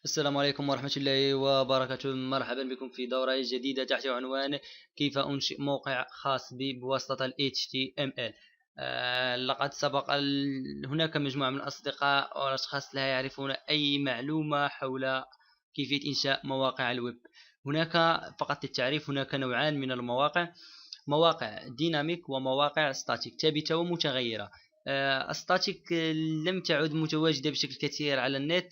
السلام عليكم ورحمة الله وبركاته. مرحبا بكم في دورة جديدة تحت عنوان كيف أنشئ موقع خاص بي بواسطة ال HTML. لقد سبق هناك مجموعة من الأصدقاء والأشخاص لا يعرفون أي معلومة حول كيفية إنشاء مواقع الويب. هناك فقط للتعريف هناك نوعان من المواقع: مواقع ديناميك ومواقع ستاتيك، ثابتة ومتغيرة. الستاتيك لم تعد متواجدة بشكل كثير على النت،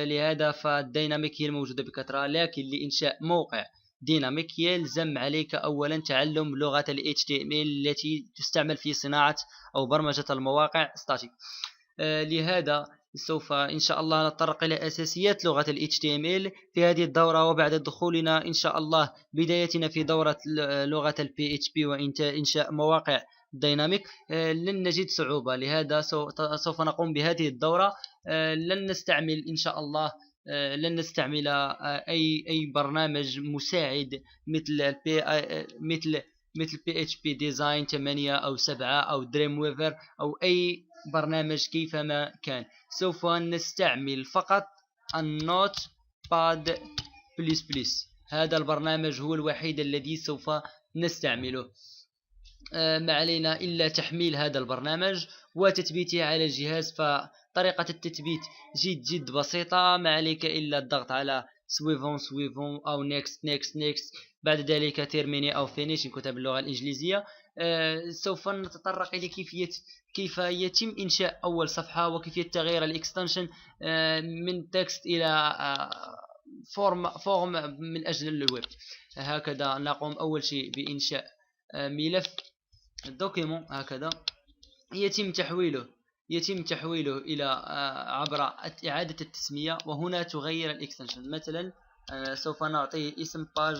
لهذا فالديناميك هي الموجودة بكثرة. لكن لإنشاء موقع ديناميك يلزم عليك أولا تعلم لغة ال HTML التي تستعمل في صناعة أو برمجة المواقع ستاتيك. لهذا سوف إن شاء الله نتطرق إلى أساسيات لغة ال HTML في هذه الدورة، وبعد دخولنا إن شاء الله بدايتنا في دورة لغة ال PHP وإنشاء مواقع ديناميك لن نجد صعوبة. لهذا سوف نقوم بهذه الدورة. لن نستعمل إن شاء الله لن نستعمل أي برنامج مساعد مثل PHP ديزاين 8 أو 7 أو دريم ويفر أو أي برنامج كيفما كان. سوف نستعمل فقط النوت باد بلس بلس. هذا البرنامج هو الوحيد الذي سوف نستعمله. ما علينا إلا تحميل هذا البرنامج وتثبيته على الجهاز. فطريقة التثبيت جد بسيطة، ما عليك إلا الضغط على سويفون أو نيكست. بعد ذلك تيرميني أو فينيش إن كنت باللغة الإنجليزية. سوف نتطرق إلى كيف يتم إنشاء أول صفحة، وكيفية تغيير الإكستنشن من تكست إلى فورم من أجل الويب. هكذا نقوم أول شيء بإنشاء ملف دوكيمون. هكذا يتم تحويله إلى عبر إعادة التسمية، وهنا تغير الإكستنشن. مثلا سوف نعطيه اسم باج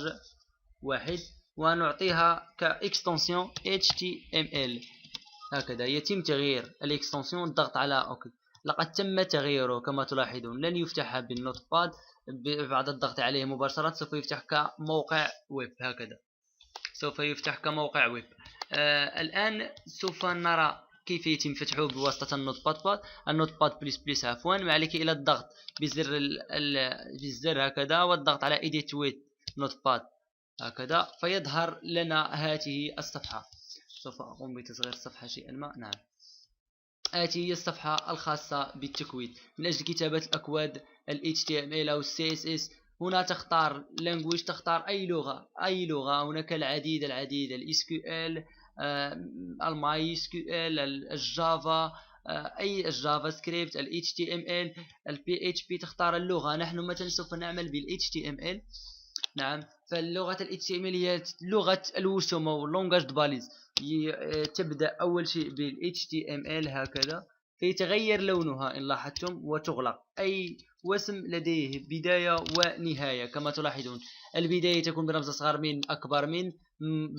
واحد ونعطيها كإكستنسيون HTML. هكذا يتم تغيير الإكستنسيون، الضغط على أوكي. لقد تم تغييره كما تلاحظون. لن يفتح بالنوت باد، بعد الضغط عليه مباشرة سوف يفتح كموقع ويب. هكذا سوف يفتح كموقع ويب. الآن سوف نرى كيف يتم فتحه بواسطة النوت باد بلس بلس. عفوا، ما عليك إلى الضغط بالزر هكذا والضغط على edit with notepad هكذا، فيظهر لنا هذه الصفحة. سوف أقوم بتصغير الصفحة شيئا ما. نعم، هذه هي الصفحة الخاصة بالتكوين من أجل كتابة الأكواد ال HTML أو CSS. هنا تختار language، تختار أي لغة. هناك العديد ال SQL، الماي SQL، الجافا، أي الجافا سكريبت، ال HTML، ال PHP. تختار اللغة. نحن مثلا سوف نعمل بال HTML. نعم، فاللغة ال HTML هي لغة الوسم أو لونجاج باليز. تبدأ أول شيء بال HTML هكذا، فيتغير لونها إن لاحظتم، وتغلق. أي وسم لديه بداية ونهاية كما تلاحظون. البداية تكون برمز أصغر من أكبر من،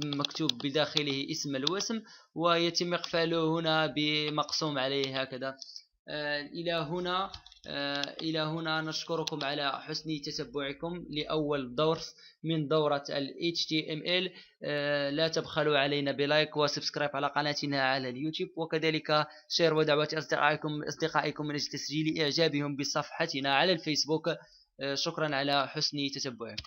مكتوب بداخله اسم الوسم، ويتم إقفاله هنا بمقسوم عليه هكذا. إلى هنا نشكركم على حسن تتبعكم لأول درس من دورة ال HTML. لا تبخلوا علينا بلايك وسبسكرايب على قناتنا على اليوتيوب، وكذلك شير ودعوة أصدقائكم من أجل تسجيل إعجابهم بصفحتنا على الفيسبوك. شكرا على حسن تتبعكم.